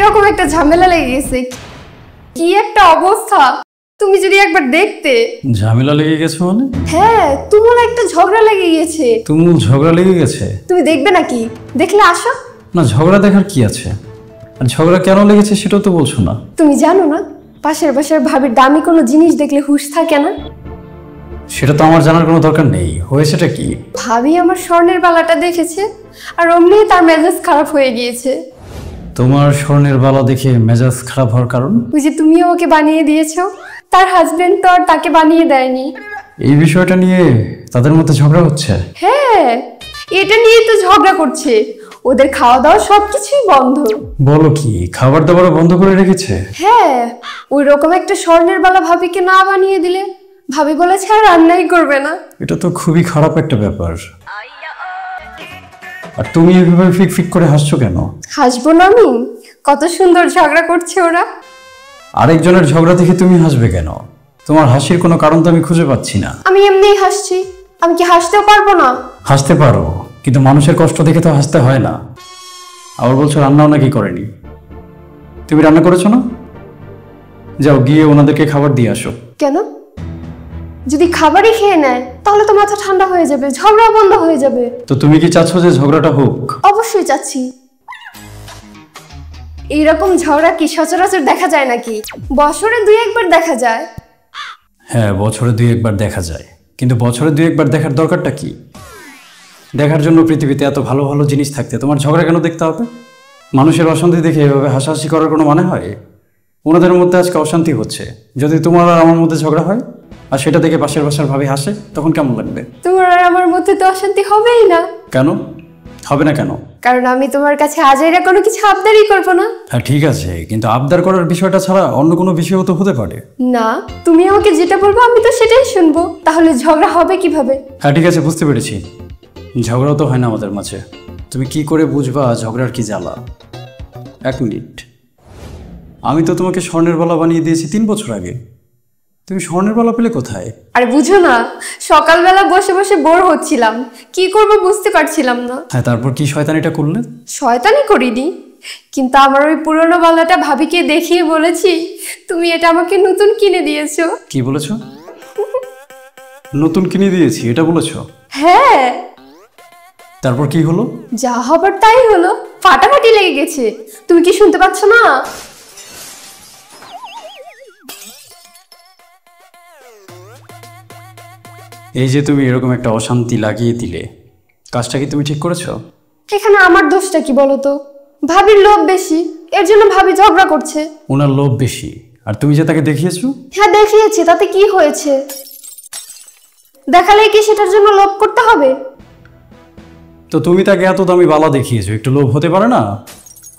কিরকম একটা ঝামেলা লেগে গেছে, কি একটা অবস্থা। তুমি যদি একবার দেখতে। ঝামেলা লেগে গেছে মানে? হ্যাঁ, তুমুল একটা ঝগড়া লেগে গেছে। তুমুল ঝগড়া লেগে গেছে? তুমি দেখবে নাকি? দেখলে আসো না, ঝগড়া দেখার কি আছে? আর ঝগড়া কেন লেগেছে সেটাও তো বলছো না। তুমি জানো না পাশের বাসার ভাবির দামি কোনো জিনিস দেখলে হুঁশ থাকে না? সেটা তো আমার জানার কোনো দরকার নেই। হয়েছেটা কি? ভাবি আমার স্বর্ণের বালাটা দেখেছে আর অমনি তার মেজাজ খারাপ হয়ে গিয়েছে। তোমার স্বর্ণের বালা দেখে মেজাজ খারাপ হওয়ার কারণ? ওই যে তুমিও ওকে বানিয়ে দিয়েছো, তার হাজবেন্ড তো আর তাকে বানিয়ে দেয়নি। এই বিষয়টা নিয়ে তাদের মধ্যে ঝগড়া হচ্ছে? হ্যাঁ, এটা নিয়ে তো ঝগড়া করছে। ওদের খাওয়া দাওয়া সবকিছুই বন্ধ। বলো কি, খাবার দাবার বন্ধ করে রেখেছে? হ্যাঁ, ওই রকম একটা স্বর্ণের বালা ভাবিকে না বানিয়ে দিলে ভাবি বলেছে আর রান্নাই করবে না। এটা তো খুবই খারাপ একটা ব্যাপার। আর তুমি এভাবে ফিক ফিক করে হাসছো কেন? হাসবো না আমি? কত সুন্দর ঝগড়া করছে ওরা। আরেকজনের ঝগড়া দেখে তুমি হাসবে কেন? তোমার হাসির কোনো কারণ তো আমি খুঁজে পাচ্ছি না। আমি এমনিই হাসছি, আমি কি হাসতেও পারবো না? হাসতে পারো, কিন্তু মানুষের কষ্ট দেখে তো হাসতে হয় না। আবার বলছো রান্নাও নাকি করেনি। তুমি রান্না করেছো না? যাও গিয়ে ওনাদেরকে খাবার দিয়ে আসো। কেন? যদি খাবারই খেয়ে নেয় তাহলে তো মাথা ঠান্ডা হয়ে যাবে, ঝগড়া বন্ধ হয়ে যাবে। তো তুমি কি চাচ্ছ যে ঝগড়াটা হোক? অবশ্যই চাচ্ছি। এইরকম ঝগড়া কি সচরাচর দেখা যায় নাকি? বছরে 2-1 বার দেখা যায়। হ্যাঁ, বছরে 2-1 বার দেখা যায়, কিন্তু বছরে 2-1 বার দেখার দরকারটা কি? দেখার জন্য পৃথিবীতে এত ভালো ভালো জিনিস থাকতে তোমার ঝগড়া কেন দেখতে হবে? মানুষের অশান্তি দেখে এভাবে হাসাহাসি করার কোনো মানে হয়? ওনাদের মধ্যে আজকে অশান্তি হচ্ছে, যদি তোমার আর আমার মধ্যে ঝগড়া হয় আর সেটা দেখে পাশের বাসার ভাবি হাসে, তখন কেমন লাগবে? তোমার আর আমার মধ্যে তো অশান্তি হবেই না। কেন হবে না? কেন? কারণ আমি তোমার কাছে আজাইরা কোনো কিছু আবদারই করবো না। হ্যাঁ ঠিক আছে, কিন্তু আবদার করার বিষয়টা ছাড়া অন্য কোনো বিষয়ও তো হতে পারে। না, তুমি আমাকে যেটা বলবো আমি তো সেটাই শুনবো, তাহলে ঝগড়া হবে কিভাবে? হ্যাঁ ঠিক আছে, বুঝতে পেরেছি। ঝগড়া তো হয় না আমাদের মাঝে। তুমি কি করে বুঝবা ঝগড়ার কি জ্বালা? 1 মিনিট, আমি তো তোমাকে স্বর্ণের বালা বানিয়ে দিয়েছি 3 বছর আগে। তুমি স্বর্ণের বালা পেলে কোথায়? আরে বুঝো না, সকালবেলা বসে বসে বোর হচ্ছিলাম, কি করবো বুঝতে পারছিলাম না। হ্যাঁ, তারপর কি শয়তানিটা করলে? শয়তানি করিনি, কিন্তু আমার ওই পুরনো বালাটা ভাবিকে দেখিয়ে বলেছি তুমি এটা আমাকে নতুন কিনে দিয়েছো। কি বলেছো? নতুন কিনে দিয়েছি এটা বলেছো? হ্যাঁ। তারপর কি হলো? যা হবার তাই হলো, ফাটাফাটি লেগে গেছে। তুমি কি শুনতে পাচ্ছ না? এই যে তুমি এরকম একটা অশান্তি লাগিয়ে দিলে, কাজটা কি তুমি ঠিক করেছো? এখানে আমার দোষটা কি বলো তো? ভাবির লোভ বেশি, এর জন্য ভাবি ঝগড়া করছে। ওনার লোভ বেশি, আর তুমি যে তাকে দেখিয়েছো? হ্যাঁ দেখিয়েছি, তাতে কি হয়েছে? দেখালে কি সেটার জন্য লোভ করতে হবে? তো তুমি তাকে এত দামি বালা দেখিয়েছো, একটু লোভ হতে পারে না?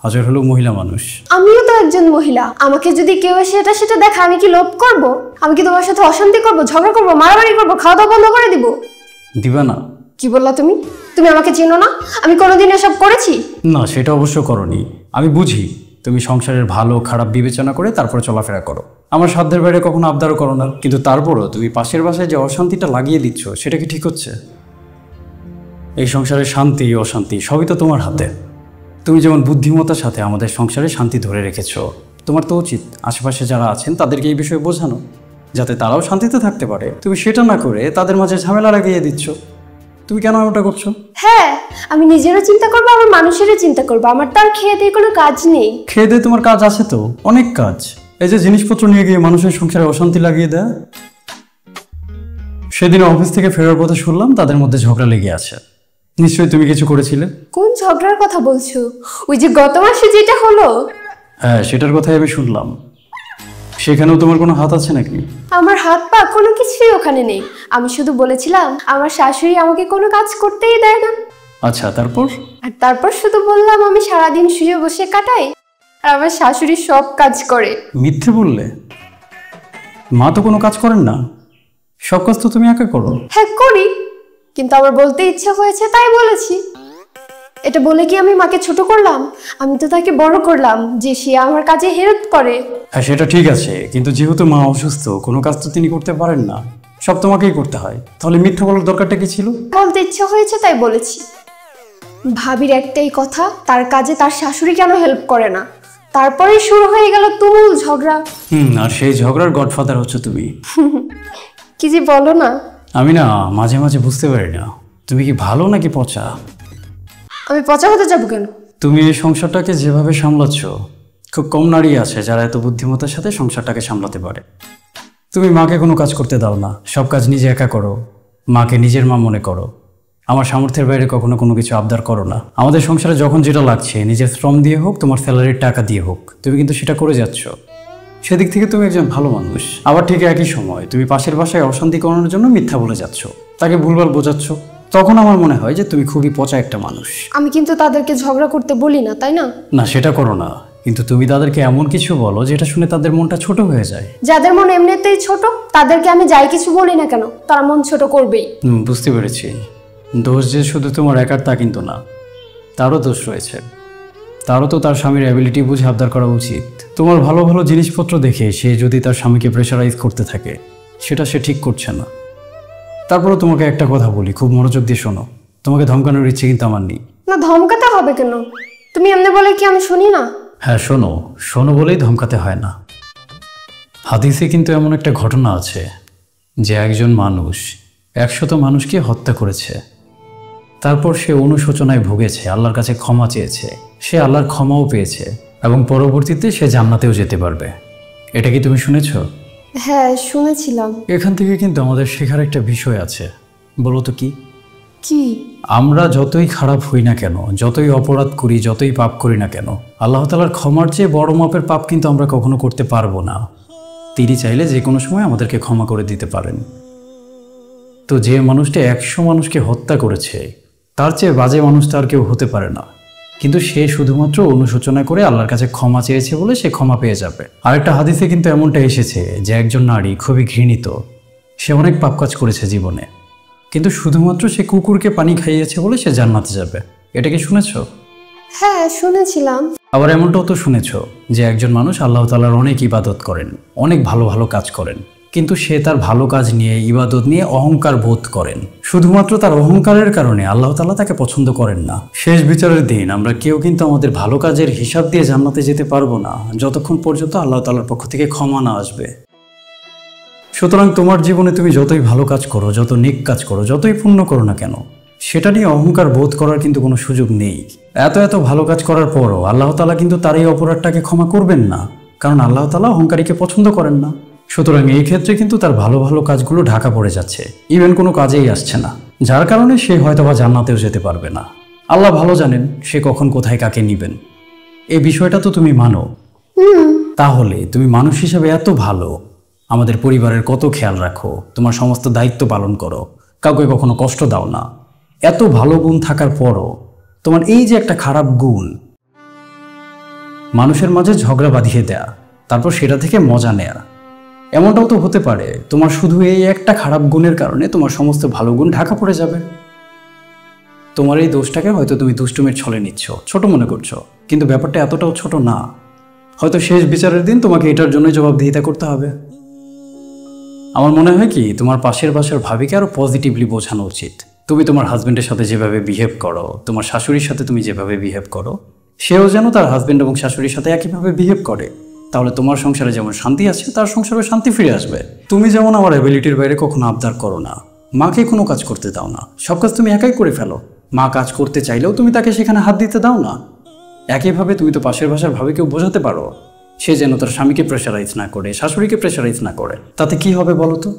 হাজার হলো মহিলা মানুষ। আমিও তো একজন মহিলা, আমাকে যদি কেউ এসে সেটা দেখা আমি কি লোভ করব? আমি কি তোমার সাথে অশান্তি করব, ঝগড়া করব, মারামারি করব, খাওয়া দাওয়া বন্ধ করে দিব? দিবা না? কি বললা তুমি? তুমি আমাকে চেনো না? আমি কোনোদিন এসব করেছি? না, সেটা অবশ্য করনি। আমি বুঝি তুমি সংসারের ভালো খারাপ বিবেচনা করে তারপরে চলাফেরা করো। আমার সাধ্যের বাইরে কখনো আবদারও করো না, কিন্তু তারপরও তুমি পাশের বাসায় যে অশান্তিটা লাগিয়ে দিচ্ছ সেটা কি ঠিক হচ্ছে? এই সংসারের শান্তি অশান্তি সবই তো তোমার হাতে। তুমি যেমন বুদ্ধিমত্তার সাথে আমাদের সংসারে শান্তি ধরে রেখেছো, তোমার তো উচিত আশেপাশে যারা আছেন তাদেরকে এই বিষয়ে বোঝানো, যাতে তারাও শান্তিতে থাকতে পারে। তুমি সেটা না করে তাদের মাঝে ঝামেলা লাগিয়ে দিচ্ছ। তুমি কেন এমনটা করছো? হ্যাঁ, আমি নিজেরও চিন্তা করবো, আমার মানুষেরও চিন্তা করবো। আমার তো আর খেয়ে দিয়ে কোনো কাজ নেই। খেয়ে দিয়ে তোমার কাজ আছে তো, অনেক কাজ। এই যে জিনিসপত্র নিয়ে গিয়ে মানুষের সংসারে অশান্তি লাগিয়ে দেয়। সেদিন অফিস থেকে ফেরার পথে শুনলাম তাদের মধ্যে ঝগড়া লেগে আছে। নিশ্চয়ই তুমি কিছু করেছিলে। কোন ঝগড়ার কথা বলছো? ওই যে গত মাসে যেটা হলো? হ্যাঁ, সেটার কথাই আমি শুনলাম। সেখানেও তোমার কোনো হাত আছে নাকি? আমার হাত পা কোনো কিছুই ওখানে নেই। আমি শুধু বলেছিলাম আমার শাশুড়ি আমাকে কোনো কাজ করতেই দেয় না। আচ্ছা, তারপর? আর তারপর শুধু বললাম আমি সারাদিন শুয়ে বসে কাটাই আর আমার শাশুড়ি সব কাজ করে। মিথ্যে বললে? মা তো কোনো কাজ করেন না, সব কাজ তো তুমি একা করো। হ্যাঁ করি, কিন্তু আমার বলতে ইচ্ছা হয়েছে তাই বলেছি। এটা বলে কি আমি মাকে ছোট করলাম? আমি তো তাকে বড় করলাম যে সে আমার কাজে হেল্প করে। হ্যাঁ সেটা ঠিক আছে, কিন্তু যেহেতু মা অসুস্থ কোনো কাজ তো তিনি করতে পারেন না, সব তোমাকেই করতে হয়। তাহলে মিথ্যা বলার দরকারটা কি ছিল? বলতে ইচ্ছা হয়েছে তাই বলেছি। ভাবির একটাই কথা, তার কাজে তার শাশুড়ি কেন হেল্প করে না? তারপরে শুরু হয়ে গেল তুমুল ঝগড়া। আর সেই ঝগড়ার গডফাদার হচ্ছে তুমি। কি যে বলো না। আমি না মাঝে মাঝে বুঝতে পারি না তুমি কি ভালো নাকি পচা। আমি পচা হতে যাবো কেন? তুমি এই সংসারটাকে যেভাবে সামলাচ্ছ, খুব কম নারী আছে যারা এত বুদ্ধিমত্তার সাথে সংসারটাকে সামলাতে পারে। তুমি মাকে কোনো কাজ করতে দাও না, সব কাজ নিজে একা করো, মাকে নিজের মা মনে করো। আমার সামর্থ্যের বাইরে কখনো কোনো কিছু আবদার করো না। আমাদের সংসারে যখন যেটা লাগছে, নিজের শ্রম দিয়ে হোক, তোমার স্যালারির টাকা দিয়ে হোক, তুমি কিন্তু সেটা করে যাচ্ছ। সেদিক থেকে তুমি একজন ভালো মানুষ। আবার ঠিক একই সময় তুমি পাশের বাসায় অশান্তি করানোর জন্য মিথ্যা বলে যাচ্ছ, তাকে ভুলভাল বোঝাচ্ছ। তখন আমার মনে হয় যে তুমি খুবই পচা একটা মানুষ। আমি কিন্তু তাদেরকে ঝগড়া করতে বলি না, তাই না? না, সেটা করো না, কিন্তু তুমি তাদেরকে এমন কিছু বলো যেটা শুনে তাদের মনটা ছোট হয়ে যায়। যাদের মন এমনিতেই ছোট, তাদেরকে আমি যাই কিছু বলি না কেন, তারা মন ছোট করবেই। বুঝতে পেরেছি। দোষ যে শুধু তোমার একার তা কিন্তু না, তারও দোষ রয়েছে। তারও তো তার স্বামীর অ্যাবিলিটি বুঝে আবদার করা উচিত। তোমার ভালো ভালো জিনিসপত্র দেখে সে যদি তার স্বামীকে প্রেশারাইজ করতে থাকে, সেটা সে ঠিক করছে না। তারপরে তোমাকে একটা কথা বলি, খুব মনোযোগ দিয়ে শোনো। তোমাকে ধমকানোর ইচ্ছে কিন্তু আমার নেই। না, ধমকাতে হবে কেন? তুমি এমনি বলে কি আমি শুনি না? হ্যাঁ, শোনো শোনো বলেই ধমকাতে হয় না। হাদিসে কিন্তু এমন একটা ঘটনা আছে যে একজন মানুষ 100 মানুষকে হত্যা করেছে, তারপর সে অনুশোচনায় ভুগেছে, আল্লাহর কাছে ক্ষমা চেয়েছে, সে আল্লাহর ক্ষমাও পেয়েছে এবং পরবর্তীতে সে জান্নাতেও যেতে পারবে। এটা কি তুমি শুনেছো? হ্যাঁ, শুনেছিলাম। এখান থেকে কিন্তু আমাদের শেখার একটা বিষয় আছে। বলো তো কি? কি? আমরা যতই খারাপ হই না কেন, যতই অপরাধ করি, যতই পাপ করি না কেন, আল্লাহ তাআলার ক্ষমার চেয়ে বড় মাপের পাপ কিন্তু আমরা কখনো করতে পারবো না। তিনি চাইলে যে কোনো সময় আমাদেরকে ক্ষমা করে দিতে পারেন। তো যে মানুষটা 100 মানুষকে হত্যা করেছে, তার চেয়ে বাজে মানুষ তো আর কেউ হতে পারে না। কিন্তু সে শুধুমাত্র অনুশোচনা করে আল্লাহর কাছে ক্ষমা চেয়েছে বলে সে ক্ষমা পেয়ে যাবে। আরেকটা হাদিসে কিন্তু এমনটা এসেছে যে একজন নারী খুবই ঘৃণিত, সে অনেক পাপ কাজ করেছে জীবনে, কিন্তু শুধুমাত্র সে কুকুরকে পানি খাইয়েছে বলে সে জান্নাতে যাবে। এটা কি শুনেছো? হ্যাঁ, শুনেছিলাম। আবার এমনটাও তো শুনেছো যে একজন মানুষ আল্লাহ তাআলার অনেক ইবাদত করেন, অনেক ভালো ভালো কাজ করেন, কিন্তু সে তার ভালো কাজ নিয়ে, ইবাদত নিয়ে অহংকার বোধ করেন। শুধুমাত্র তার অহংকারের কারণে আল্লাহ তাআলা তাকে পছন্দ করেন না। শেষ বিচারের দিন আমরা কেউ কিন্তু আমাদের ভালো কাজের হিসাব দিয়ে জান্নাতে যেতে পারবো না, যতক্ষণ পর্যন্ত আল্লাহ তাআলার পক্ষ থেকে ক্ষমা না আসবে। সুতরাং তোমার জীবনে তুমি যতই ভালো কাজ করো, যত নেক কাজ করো, যতই পুণ্য করো না কেন, সেটা নিয়ে অহংকার বোধ করার কিন্তু কোনো সুযোগ নেই। এত এত ভালো কাজ করার পরও আল্লাহ তাআলা কিন্তু তার এই অপরাধটাকে ক্ষমা করবেন না, কারণ আল্লাহ তাআলা অহংকারীকে পছন্দ করেন না। সুতরাং এই ক্ষেত্রে কিন্তু তার ভালো ভালো কাজগুলো ঢাকা পড়ে যাচ্ছে, ইভেন কোনো কাজেই আসছে না, যার কারণে সে হয়তোবা জান্নাতেও যেতে পারবে না। আল্লাহ ভালো জানেন সে কখন কোথায় কাকে নিবেন। এই বিষয়টা তো তুমি মানো। তাহলে তুমি মানুষ হিসেবে এত ভালো, আমাদের পরিবারের কত খেয়াল রাখো, তোমার সমস্ত দায়িত্ব পালন করো, কাউকে কখনো কষ্ট দাও না, এত ভালো গুণ থাকার পরও তোমার এই যে একটা খারাপ গুণ, মানুষের মাঝে ঝগড়া বাঁধিয়ে দেয়া, তারপর সেটা থেকে মজা নেয়া, এমনটাও তো হতে পারে তোমার শুধু এই একটা খারাপ গুণের কারণে তোমার সমস্ত ভালো গুণ ঢাকা পড়ে যাবে। তোমার এই দোষটাকে হয়তো তুমি দুষ্টুমির ছলে নিচ্ছ, ছোট মনে করছো, কিন্তু ব্যাপারটা এতটাও ছোট না। হয়তো শেষ বিচারের দিন তোমাকে এটার জন্য জবাবদিহিতা করতে হবে। আমার মনে হয় কি, তোমার পাশের বাসার ভাবিকে আরো পজিটিভলি বোঝানো উচিত। তুমি তোমার হাজবেন্ডের সাথে যেভাবে বিহেভ করো, তোমার শাশুড়ির সাথে তুমি যেভাবে বিহেভ করো, সেও যেন তার হাজবেন্ড এবং শাশুড়ির সাথে একইভাবে বিহেভ করে। তাহলে তোমার সংসারে যেমন শান্তি আছে, তার সংসারে শান্তি ফিরে আসবে। তুমি যেমন আমার অ্যাবিলিটির বাইরে কখনো আবদার করো না, মাকে কোনো কাজ করতে দাও না, সব কাজ তুমি একাই করে ফেলো। মা কাজ করতে চাইলেও তুমি তাকে সেখানে হাত দিতে দাও না। একইভাবে তুমি তো পাশের বাসার ভাবিকেও বোঝাতে পারো, সে যেন তার স্বামীকে প্রেশারাইজ না করে, শাশুড়িকে প্রেশারাইজ না করে। তাতে কি হবে বলো তো?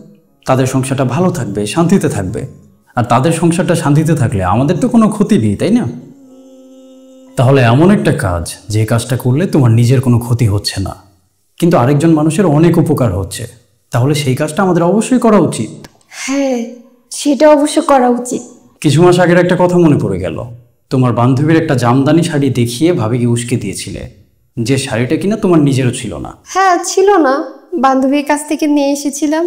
তাদের সংসারটা ভালো থাকবে, শান্তিতে থাকবে। আর তাদের সংসারটা শান্তিতে থাকলে আমাদের তো কোনো ক্ষতি নেই, তাই না? তাহলে এমন একটা কাজ, যে কাজটা করলে তোমার নিজের কোনো ক্ষতি হচ্ছে না, কিন্তু আরেকজন মানুষের অনেক উপকার হচ্ছে, তাহলে সেই কাজটা আমাদের অবশ্যই করা উচিত। হ্যাঁ, সেটা অবশ্য করা উচিত। কিছু মাস আগের একটা কথা মনে পড়ে গেল। তোমার বান্ধবীর একটা জামদানি শাড়ি দেখিয়ে ভাবিকে উস্কে দিয়েছিলে, যে শাড়িটা কিনা তোমার নিজেরও ছিল না। হ্যাঁ, ছিল না, বান্ধবীর কাছ থেকে নিয়ে এসেছিলাম,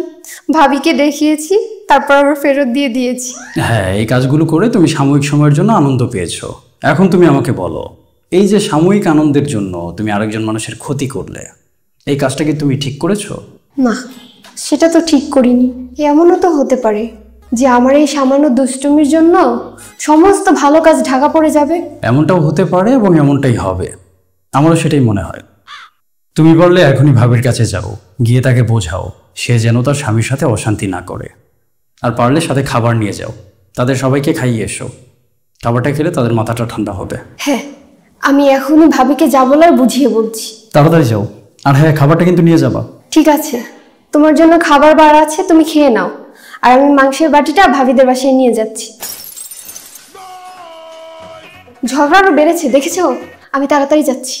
ভাবিকে দেখিয়েছি, তারপর আবার ফেরত দিয়ে দিয়েছি। হ্যাঁ, এই কাজগুলো করে তুমি সাময়িক সময়ের জন্য আনন্দ পেয়েছো। এখন তুমি আমাকে বলো, এই যে সাময়িক আনন্দের জন্য তুমি আরেকজন মানুষের ক্ষতি করলে, এই কাজটা কি তুমি ঠিক করেছো? না, সেটা তো ঠিক করিনি। এমনও তো হতে পারে যে আমার এই সামান্য দুষ্টুমির জন্য সমস্ত ভালো কাজ ঢাকা পড়ে যাবে। এমনটাও হতে পারে এবং এমনটাই হবে, আমারও সেটাই মনে হয়। তুমি বললে এখনই ভাবির কাছে যাও, গিয়ে তাকে বোঝাও সে যেন তার স্বামীর সাথে অশান্তি না করে। আর পারলে সাথে খাবার নিয়ে যাও, তাদের সবাইকে খাইয়ে এসো। খাবারটা খেলে তাদের মাথাটা ঠান্ডা হবে। হ্যাঁ, আমি এখনই ভাবিকে যা বলার বুঝিয়ে বলছি। তাড়াতাড়ি যাও। আর হ্যাঁ, খাবারটা কিন্তু নিয়ে যাবা। ঠিক আছে, তোমার জন্য খাবার বার আছে, তুমি খেয়ে নাও। আর আমি মাংসের বাটিটা ভাবিদের বাসায় নিয়ে যাচ্ছি। ঝগড়া আরো বেড়েছে দেখেছো? আমি তাড়াতাড়ি যাচ্ছি।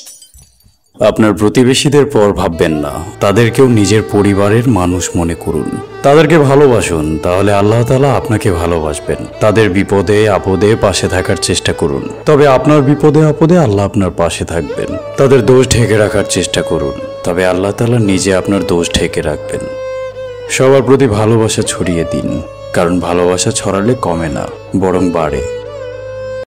আপনার প্রতিবেশীদের পর ভাববেন না, তাদেরকেও নিজের পরিবারের মানুষ মনে করুন। তাদেরকে ভালোবাসুন, তাহলে আল্লাহ তাআলা আপনাকে ভালোবাসবেন। তাদের বিপদে আপদে পাশে থাকার চেষ্টা করুন, তবে আপনার বিপদে আপদে আল্লাহ আপনার পাশে থাকবেন। তাদের দোষ ঢেকে রাখার চেষ্টা করুন, তবে আল্লাহ তাআলা নিজে আপনার দোষ ঢেকে রাখবেন। সবার প্রতি ভালোবাসা ছড়িয়ে দিন, কারণ ভালোবাসা ছড়ালে কমে না, বরং বাড়ে।